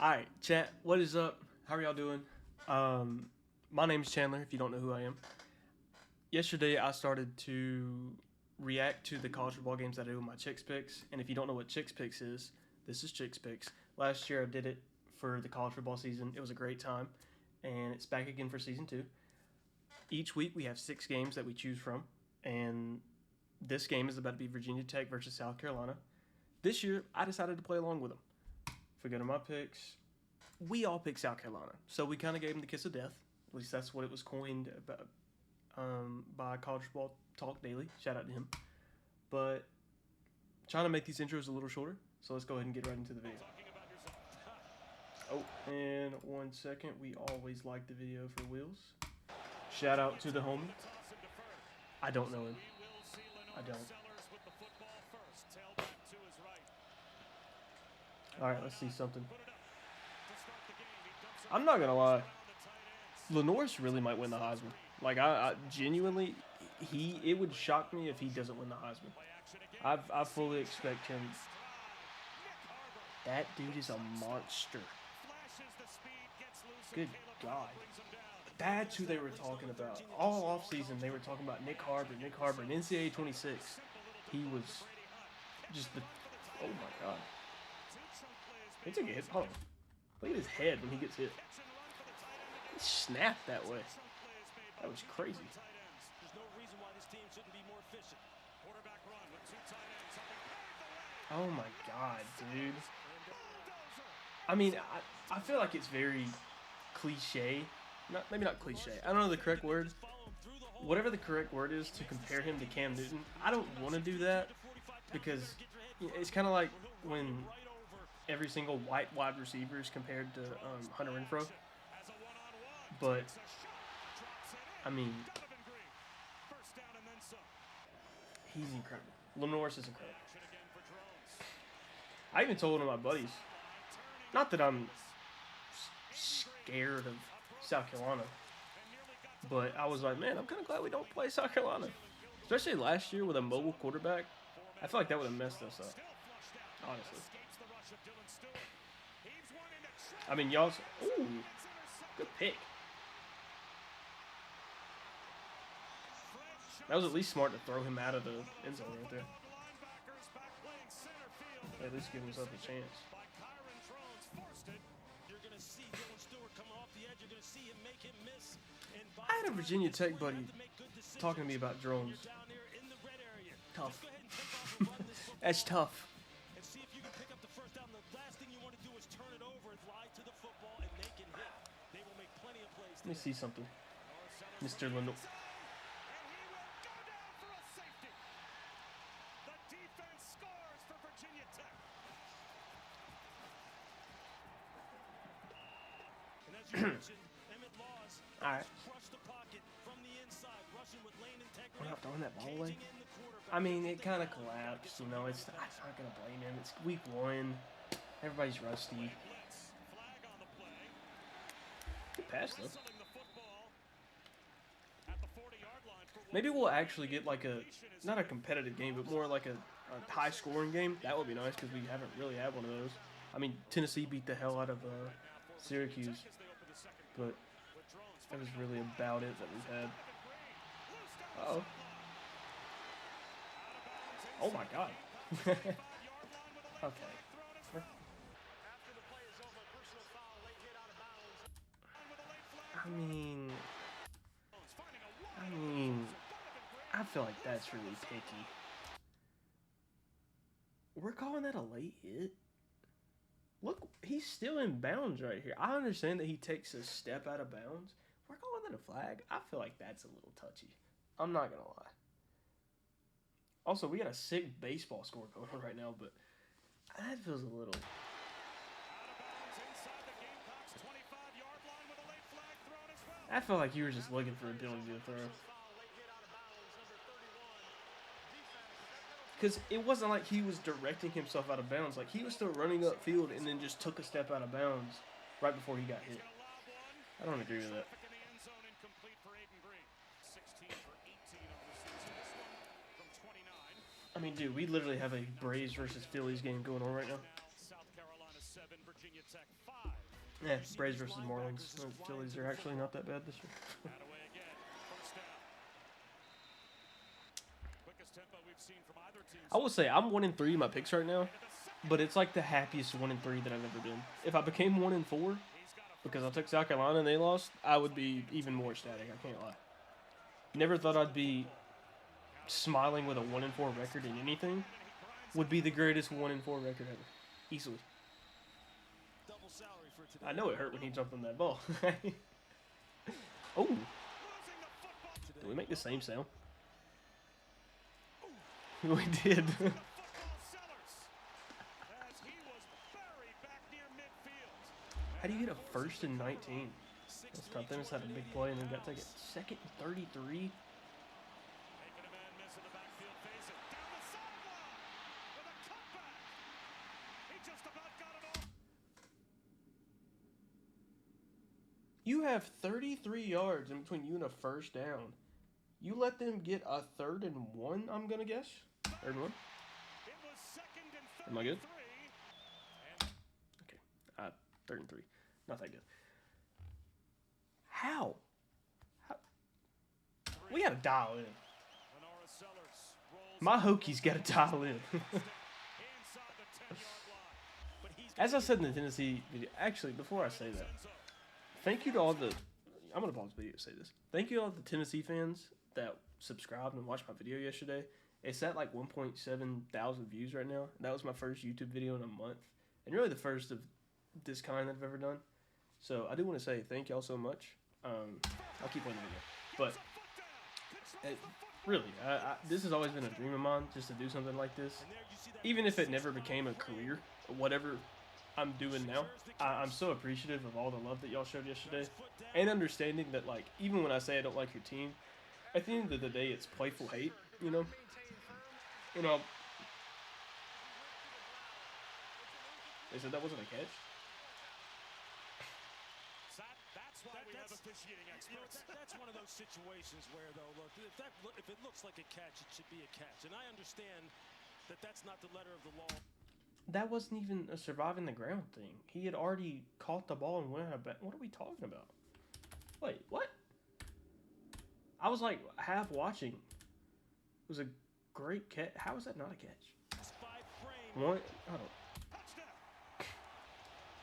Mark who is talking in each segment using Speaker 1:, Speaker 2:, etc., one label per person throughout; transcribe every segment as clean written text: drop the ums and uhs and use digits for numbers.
Speaker 1: Alright, chat, what is up? How are y'all doing? My name is Chandler, if you don't know who I am. Yesterday, I started to react to the college football games that I do with my Chicks Picks. And if you don't know what Chicks Picks is, this is Chicks Picks. Last year, I did it for the college football season. It was a great time. And it's back again for season 2. Each week, we have 6 games that we choose from. And this game is about to be Virginia Tech versus South Carolina. This year, I decided to play along with them. If we go to my picks, we all picked South Carolina. So we kind of gave them the kiss of death. At least that's what it was coined about, by College Football Talk Daily. Shout out to him. But trying to make these intros a little shorter. So let's go ahead and get right into the video. Oh, and 1 second. We always like the video for Wheels. Shout out to the homie. I don't know him. I don't. Alright, let's see something. I'm not going to lie. Lenoir's really might win the Heisman. Like, I genuinely, it would shock me if he doesn't win the Heisman. I fully expect him. That dude is a monster. Good God. That's who they were talking about. All offseason, they were talking about Nick Harbor. And NCAA 26. He was just the... Oh, my God. He took a hit. Hold on. Look at his head when he gets hit. He snapped that way. That was crazy. Oh my God, dude. I mean, I feel like it's very cliche. Maybe not cliche. I don't know the correct word. Whatever the correct word is to compare him to Cam Newton, I don't want to do that because it's kind of like when every single white wide receiver is compared to Hunter Renfrow. But, I mean, he's incredible. Lenoir's is incredible. I even told one of my buddies, not that I'm scared of South Carolina, but I was like, man, I'm kind of glad we don't play South Carolina. Especially last year with a mobile quarterback. I feel like that would have messed us up, honestly. I mean, y'all... Ooh, good pick. That was at least smart to throw him out of the end zone right there. At least give himself a chance. I had a Virginia Tech buddy talking to me about drones. Tough. That's tough. Let me see something. Mr. Lenoir. Alright. We're not throwing that ball away. I mean, it kind of collapsed, you know. It's not going to blame him. It's week 1. Everybody's rusty. Good pass, though. Maybe we'll actually get like not a competitive game, but more like a high-scoring game. That would be nice because we haven't really had one of those. I mean, Tennessee beat the hell out of Syracuse, but that was really about it that we've had. Uh-oh. Oh, my God. Okay. I feel like that's really picky. We're calling that a late hit? Look, he's still in bounds right here. I understand that he takes a step out of bounds. We're calling that a flag? I feel like that's a little touchy. I'm not going to lie. Also, we got a sick baseball score going on right now, but that feels a little... I felt like you were just looking for a ability to throw. Because it wasn't like he was directing himself out of bounds. Like, he was still running upfield and then just took a step out of bounds right before he got hit. I don't agree with that. I mean, dude, we literally have a Braves versus Phillies game going on right now. Yeah, Braves versus Marlins. The Phillies are actually not that bad this year. I will say I'm 1-3 in my picks right now, but it's like the happiest 1-3 that I've ever been. If I became 1-4 because I took South Carolina and they lost, I would be even more ecstatic. I can't lie. Never thought I'd be smiling with a 1-4 record in anything. Would be the greatest 1-4 record ever, easily. I know it hurt when he jumped on that ball. Oh, did we make the same sound? We did. How do you get a first and 19? That's tough. They just had a big play and then got to take it second and 33. You have 33 yards in between you and a first down. You let them get a 3rd and 1, I'm going to guess? 3rd and 1? Am I good? Okay. 3rd and 3. Not that good. How? We got to dial in. My Hokies got to dial in. As I said in the Tennessee video, actually, before I say that, thank you to all the, I'm going to pause the video to say this. Thank you to all the Tennessee fans that subscribed and watched my video yesterday. It's at like 1.7 thousand views right now. That was my first YouTube video in a month. And really the first of this kind that I've ever done. So I do want to say thank y'all so much. I'll keep playing the video. But really, this has always been a dream of mine, just to do something like this. Even if it never became a career, or whatever I'm doing now, I'm so appreciative of all the love that y'all showed yesterday. And understanding that, like, even when I say I don't like your team, at the end of the day, it's playful hate, you know? You know, they said that wasn't a catch.
Speaker 2: That's why we have officiating experts. That's one of those situations where, though, look, if it looks like a catch, it should be a catch. And I understand that that's not the letter of the law.
Speaker 1: That wasn't even a surviving the ground thing. He had already caught the ball and went out of bounds. What are we talking about? Wait, what? I was like half watching. It was a great catch. How is that not a catch? One, I don't.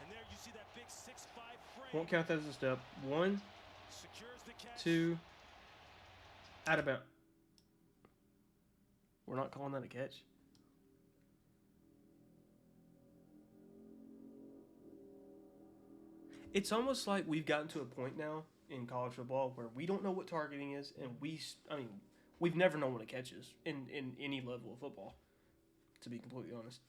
Speaker 2: And there you see that big 6'5" frame.
Speaker 1: Won't count that as a step. 1, 2, out of bounds. We're not calling that a catch. It's almost like we've gotten to a point now in college football where we don't know what targeting is, and we've never known what a catch is in any level of football, to be completely honest.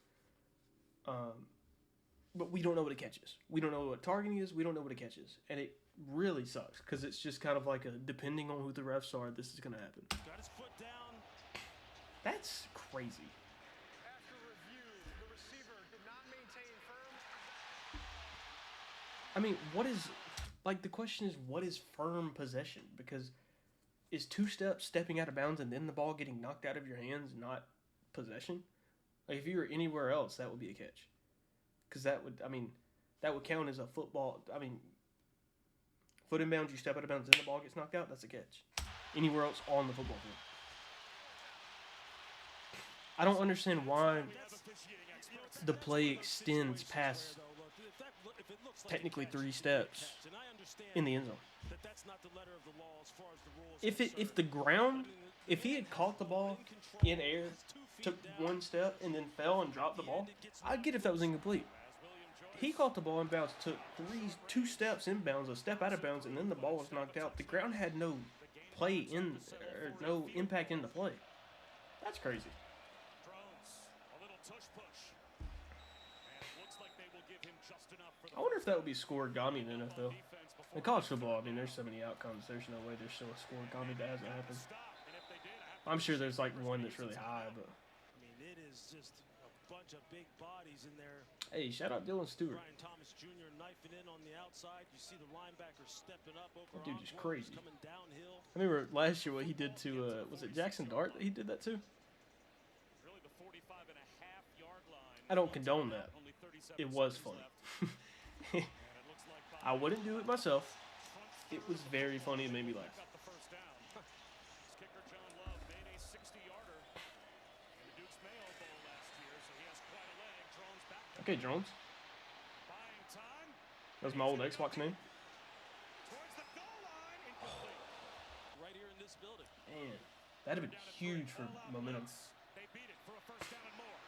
Speaker 1: But we don't know what a catch is. We don't know what targeting is. We don't know what a catch is. And it really sucks because it's just kind of like depending on who the refs are, this is going to happen.
Speaker 2: Got his foot down.
Speaker 1: That's crazy.
Speaker 3: After review, the receiver did not maintain firm.
Speaker 1: I mean, what is, like, the question is, what is firm possession? Because is 2 steps stepping out of bounds and then the ball getting knocked out of your hands not possession? Like, if you were anywhere else, that would be a catch. Because that would count as a football. I mean, foot in bounds, you step out of bounds, and the ball gets knocked out, that's a catch. Anywhere else on the football field. I don't understand why the play extends past technically 3 steps in the end zone. If he had caught the ball in air, took 1 step, and then fell and dropped the ball, I'd get if that was incomplete. He caught the ball in bounds, took 2 steps in bounds, a step out of bounds, and then the ball was knocked out. The ground had no no impact in the play. That's crazy. I wonder if that would be scoregami in the NFL. In college football, I mean, there's so many outcomes. There's no way there's still a scoregami that hasn't happened. I'm sure there's like one that's really high, but.
Speaker 2: I mean, it is just a bunch of big bodies in there.
Speaker 1: Hey, shout out Dylan Stewart.
Speaker 2: Brian Thomas Jr. knifing in on the outside. You see the linebacker stepping up over.
Speaker 1: That dude is crazy.
Speaker 2: Coming downhill.
Speaker 1: I remember last year what he did to was it Jackson Dart that he did that to?
Speaker 2: Really the 45.5-yard line.
Speaker 1: I don't condone that. it was funny. I wouldn't do it myself. It was very funny. It made me laugh.
Speaker 2: Kicker Chanluh made a 60-yarder in the Duke's Mayo Bowl last year, so he has quite a leg. Drones back.
Speaker 1: Okay, Drones.
Speaker 2: Buying time.
Speaker 1: That was my old Xbox name.
Speaker 2: Towards the goal line. Incomplete. Right here in this building.
Speaker 1: Man, that'd have been huge for momentum.
Speaker 2: They beat it for a first down and more.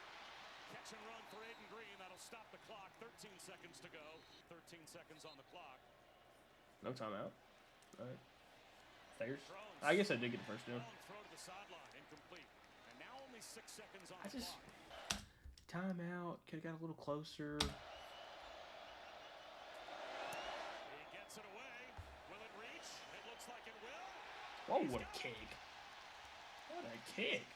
Speaker 2: Catch and run for Aiden Green. That'll stop the clock. 13 seconds to go. 13 seconds on the clock.
Speaker 1: No timeout. All right. Fairs. I guess I did get the first down.
Speaker 2: Throw to the sideline. Incomplete. And now only 6 seconds on
Speaker 1: I
Speaker 2: the
Speaker 1: just
Speaker 2: clock.
Speaker 1: timeout. Could have got a little closer.
Speaker 2: He gets it away. Will it reach? It looks like it will.
Speaker 1: Whoa, what a kick. What a kick.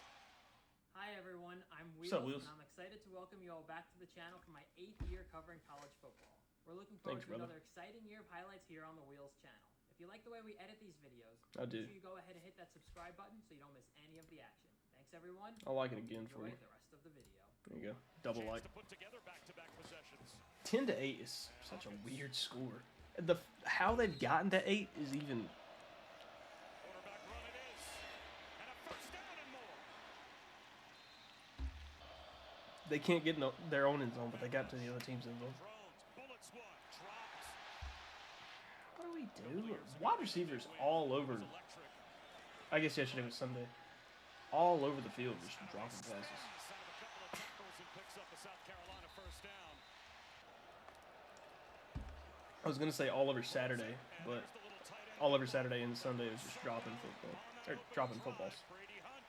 Speaker 4: Hi everyone, I'm
Speaker 1: What's
Speaker 4: Wheels,
Speaker 1: up, Wheels?
Speaker 4: and I'm excited to welcome you all back to the channel for my 8th year covering college football. We're looking forward
Speaker 1: Thanks,
Speaker 4: to
Speaker 1: brother.
Speaker 4: another exciting year of highlights here on the Wheels channel. If you like the way we edit these videos,
Speaker 1: I do.
Speaker 4: make sure you go ahead and hit that subscribe button so you don't miss any of the action. Thanks everyone.
Speaker 1: I'll like it
Speaker 4: Hope
Speaker 1: again
Speaker 4: you
Speaker 1: for
Speaker 4: enjoy
Speaker 1: you.
Speaker 4: the rest of the video.
Speaker 1: There you go. Double
Speaker 2: Chance
Speaker 1: like.
Speaker 2: to put together back-to-back possessions.
Speaker 1: 10 to 8 is such a weird score. How they've gotten to 8 is even.
Speaker 2: Quarterback run it is. And a first down and more.
Speaker 1: They can't get in their own end zone, but they got to the other team's end zone.
Speaker 2: Drones. Bullets one. Dropped.
Speaker 1: What do we do? Wide receivers all over.
Speaker 2: Electric.
Speaker 1: I guess yesterday was Sunday. All over the field, just dropping passes.
Speaker 2: Set up a couple of tackles and picks up a South Carolina first down.
Speaker 1: I was gonna say all over Saturday, but
Speaker 2: Here's the little tight end.
Speaker 1: all over Saturday and Sunday was just dropping football or dropping footballs.
Speaker 2: Brady Hunt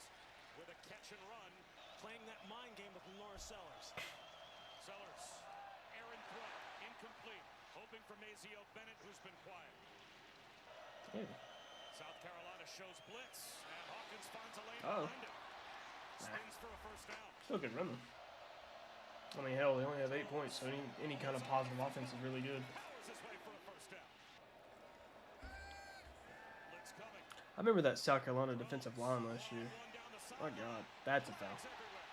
Speaker 2: with a catch and run, playing that mind game with Laura Sellers. Sellers, Aaron throw, incomplete, hoping for Mazio Bennett, who's been quiet.
Speaker 1: Yeah.
Speaker 2: South Carolina shows blitz, and Hawkins finds a lane
Speaker 1: Uh-oh.
Speaker 2: behind him. Spins for a first down.
Speaker 1: Still good running. I mean, hell, they only have 8 points, so any kind of positive offense is really good.
Speaker 2: Powers his way for a first down. Blitz coming.
Speaker 1: I remember that South Carolina defensive line last year.
Speaker 2: Run down the
Speaker 1: My
Speaker 2: sideline.
Speaker 1: God, that's a foul.
Speaker 2: Everywhere.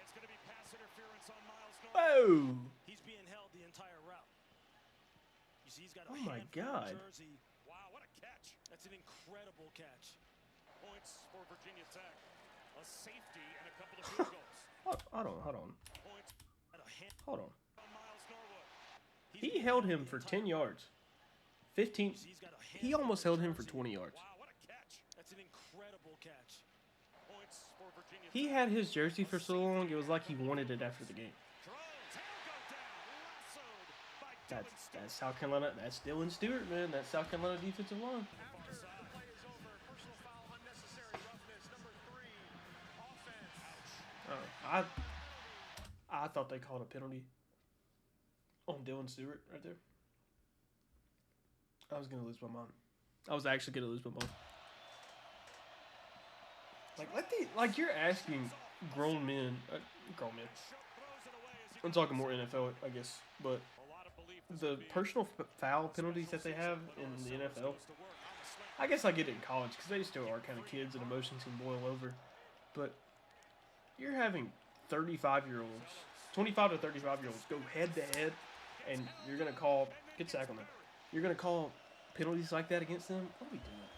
Speaker 2: It's going to be pass interference on Miles Norwood.
Speaker 1: Whoa!
Speaker 2: He's being held the entire route. You see, he's got a
Speaker 1: Oh my
Speaker 2: handful
Speaker 1: God.
Speaker 2: of jersey. Wow, what a catch. That's an incredible catch. Points for Virginia Tech. A safety and a couple of field goals.
Speaker 1: Hold on.
Speaker 2: Points at a hand
Speaker 1: Hold on.
Speaker 2: on Miles Norwood. He's
Speaker 1: He
Speaker 2: being
Speaker 1: held him
Speaker 2: the
Speaker 1: for
Speaker 2: entire
Speaker 1: 10 yards. 15.
Speaker 2: He's got a
Speaker 1: He
Speaker 2: handful
Speaker 1: almost
Speaker 2: of
Speaker 1: held him for
Speaker 2: jersey.
Speaker 1: 20 yards.
Speaker 2: Wow, what a catch. That's an incredible catch. Points for Virginia
Speaker 1: He
Speaker 2: Tech.
Speaker 1: had his jersey for so long, it was like he wanted it after the game.
Speaker 2: Drones, he'll go down. Lassoed by Dylan Stewart.
Speaker 1: That's South Carolina. That's Dylan Stewart, man. That's South Carolina defensive line.
Speaker 3: After the play is over, personal foul, unnecessary roughness, number 3, offense.
Speaker 1: I thought they called a penalty on Dylan Stewart right there. I was gonna lose my mind. I was actually gonna lose my mind. Like you're asking grown men.
Speaker 2: Throws it away as he
Speaker 1: I'm talking more NFL, I guess, but
Speaker 2: a lot of belief this
Speaker 1: the
Speaker 2: would be
Speaker 1: personal foul penalties that they have in the NFL.
Speaker 2: goes to work on the slant.
Speaker 1: I guess I get it in college because they still are kind of kids and emotions can boil over. But you're having 35-year-olds, 25 to 35-year-olds go head to head, and you're going to call, get sack on that. You're going to call penalties like that against them? What are we doing?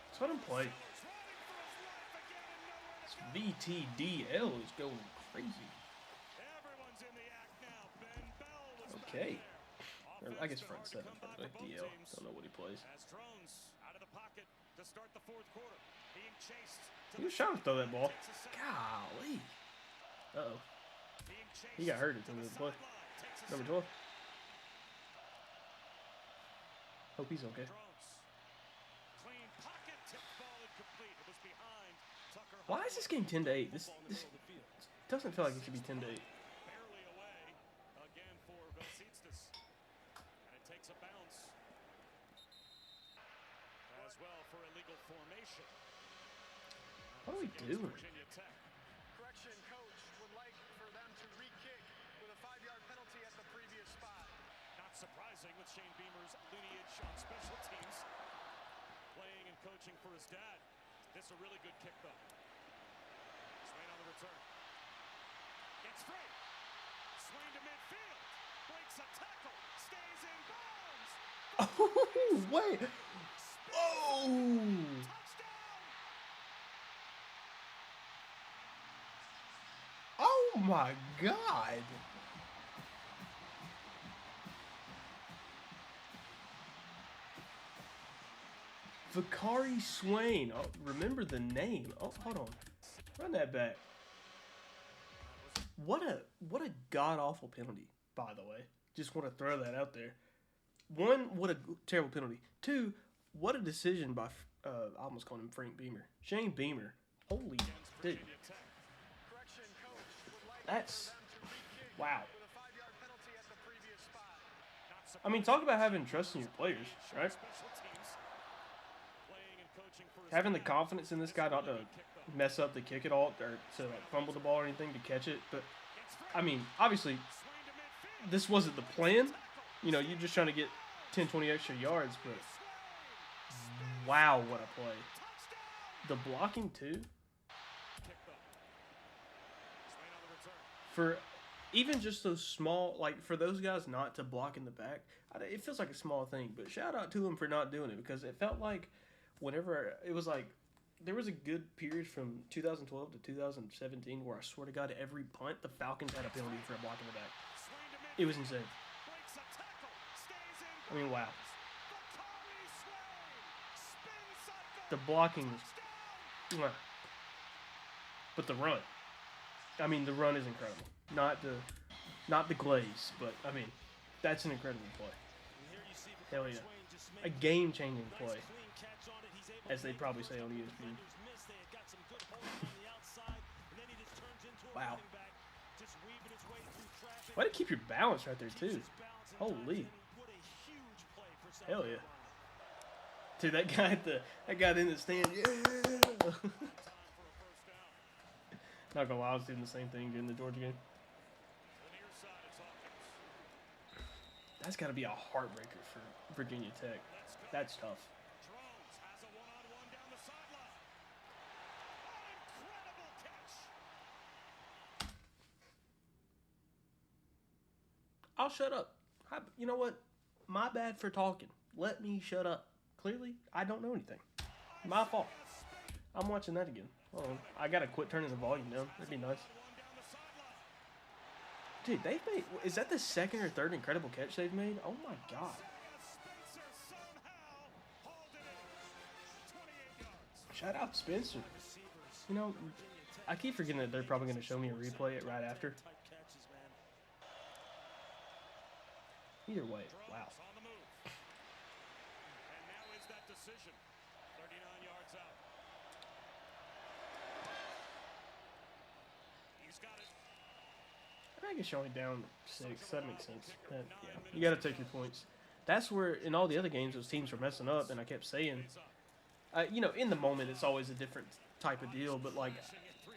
Speaker 1: Just let them play. This VTDL is going crazy.
Speaker 2: Everyone's in the act now. Ben Bell was back
Speaker 1: Okay.
Speaker 2: there.
Speaker 1: Or I guess
Speaker 2: Offense
Speaker 1: front
Speaker 2: been hard to
Speaker 1: seven,
Speaker 2: come by
Speaker 1: probably.
Speaker 2: for both
Speaker 1: DL.
Speaker 2: teams.
Speaker 1: Don't know what he plays.
Speaker 2: As Drones out of the pocket to start the fourth quarter. Being chased. To
Speaker 1: He was
Speaker 2: the
Speaker 1: trying to throw that ball.
Speaker 2: takes a sack.
Speaker 1: Golly. Uh-oh.
Speaker 2: Being chased
Speaker 1: He got hurt at the
Speaker 2: to
Speaker 1: end
Speaker 2: the
Speaker 1: of the play.
Speaker 2: sideline. Takes a
Speaker 1: Number
Speaker 2: sack.
Speaker 1: 12. Hope he's okay.
Speaker 2: Drones. Clean pocket tipped ball incomplete. It was behind Tucker.
Speaker 1: Why is this game 10 to 8? This doesn't feel like it should be 10 to 8.
Speaker 2: Barely away again for Velsitstas. And it takes a bounce. As well for illegal formation.
Speaker 1: What are we
Speaker 2: Against
Speaker 1: doing?
Speaker 2: Virginia Tech.
Speaker 3: Correction, coach would like for them to re-kick with a 5-yard penalty at the previous spot.
Speaker 2: Not surprising with Shane Beamer's lineage on special teams. Playing and coaching for his dad. This is a really good kick though. Swain on the return. It's free.
Speaker 1: Oh, wait. Whoa. Oh my God. Vakari Swain. Oh, remember the name. Oh, hold on. Run that back. What a god awful penalty, by the way. Just want to throw that out there. One, what a terrible penalty. Two, what a decision by I almost called him Frank Beamer. Shane Beamer. Holy dude. That's wow. I mean, talk about having trust in your players, right? Having the confidence in this guy not to mess up the kick at all or to like fumble the ball or anything to catch it. But I mean, obviously, this wasn't the plan. You know, you're just trying to get 10, 20 extra yards. But wow, what a play! The blocking too. For even just those small, like for those guys not to block in the back, it feels like a small thing. But shout out to them for not doing it because it felt like whenever it was like there was a good period from 2012 to 2017 where I swear to God every punt the Falcons had a penalty for a block in the back. It was insane. I mean, wow. The blocking was, but the run. I mean, the run is incredible. Not the glaze, but I mean, that's an incredible play. Hell yeah, a game-changing play, as they probably say on ESPN. Wow. Way to keep your balance right there too. Holy. Hell yeah. Dude, that guy in the stand, yeah. Not gonna lie, I was doing the same thing during the Georgia game. That's got to be a heartbreaker for Virginia Tech. That's tough. I'll shut up. You know what? My bad for talking. Let me shut up. Clearly, I don't know anything. My fault. I'm watching that again. Hold on. I gotta quit turning the volume down. That'd be nice. Dude, they've made... Is that the second or third incredible catch they've made? Oh my God. Shout out Spencer. You know, I keep forgetting that they're probably going to show me a replay it right after. Either way, wow. I guess you're only down 6. That makes sense. Yeah, you got to take your points. That's where, in all the other games, those teams were messing up, and I kept saying, you know, in the moment, it's always a different type of deal. But like,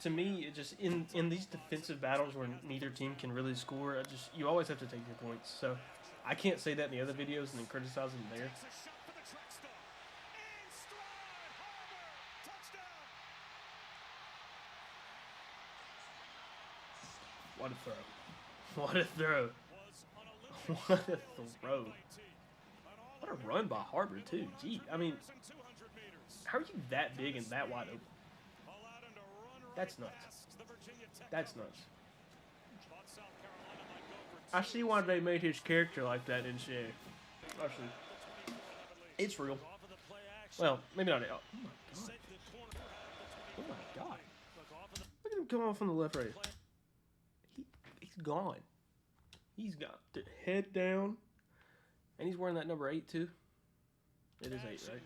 Speaker 1: to me, it just in these defensive battles where neither team can really score, you always have to take your points. So I can't say that in the other videos and then criticize them there. What a throw. What a throw. What a throw. What a run by Harbor, too. Gee, I mean, how are you that big and that wide open? That's nuts. That's nuts. I see why they made his character like that in CA. Actually, it's real. Well, maybe not. Oh my God. Oh my God. Look at him come off on the left right. He's gone. He's got the head down. And he's wearing that number 8 too. It is 8, right?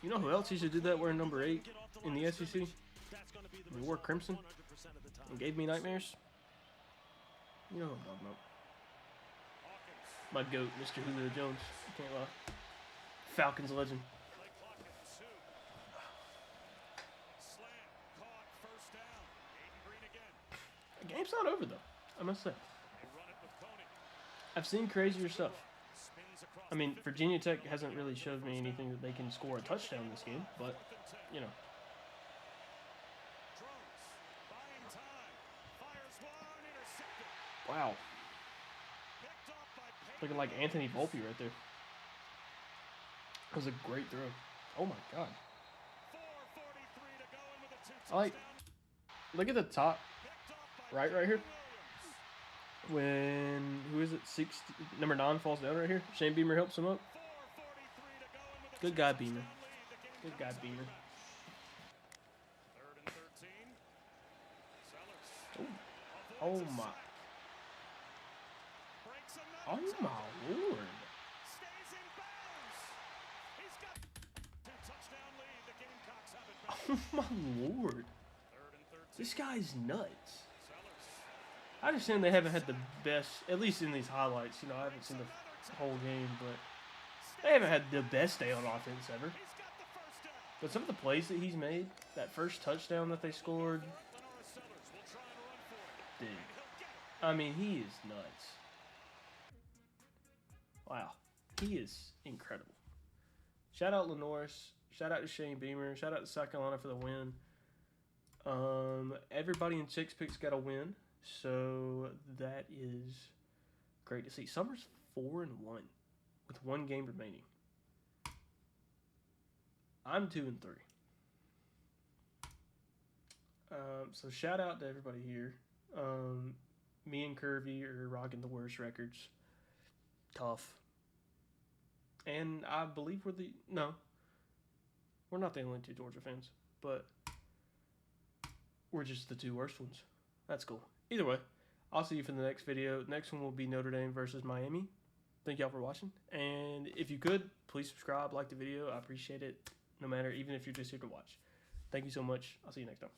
Speaker 1: You know who else used to do that wearing number 8 in the SEC? He wore crimson and gave me nightmares. You know who I'm talking about. My GOAT, Mr. Julio Jones. I can't lie. Falcons legend. The game's not over though, I must say. I've seen crazier stuff. I mean, Virginia Tech hasn't really showed me anything that they can score a touchdown this game, but, you know. Wow. Looking like Anthony Volpe right there. That was a great throw. Oh my god. I like, look at the top right here. When, who is it? Number 9 falls down right here. Shane Beamer helps him up. Good guy, Beamer. Good guy, Beamer. Oh, oh my. Oh my lord. Oh my lord. This guy's nuts. I understand they haven't had the best, at least in these highlights. You know, I haven't seen the whole game, but they haven't had the best day on offense ever. But some of the plays that he's made, that first touchdown that they scored, dude, I mean, he is nuts. Wow, he is incredible. Shout out Lenoris. Shout out to Shane Beamer. Shout out to South Carolina for the win. Everybody in Chicks Picks got a win, so that is great to see. Summer's 4-1 with 1 game remaining. I'm 2-3. So shout out to everybody here. Me and Curvy are rocking the worst records. Tough. And I believe we're not the only 2 Georgia fans, but we're just the 2 worst ones. That's cool. Either way, I'll see you for the next video. Next one will be Notre Dame versus Miami. Thank y'all for watching. And if you could, please subscribe, like the video. I appreciate it, no matter, even if you're just here to watch. Thank you so much. I'll see you next time.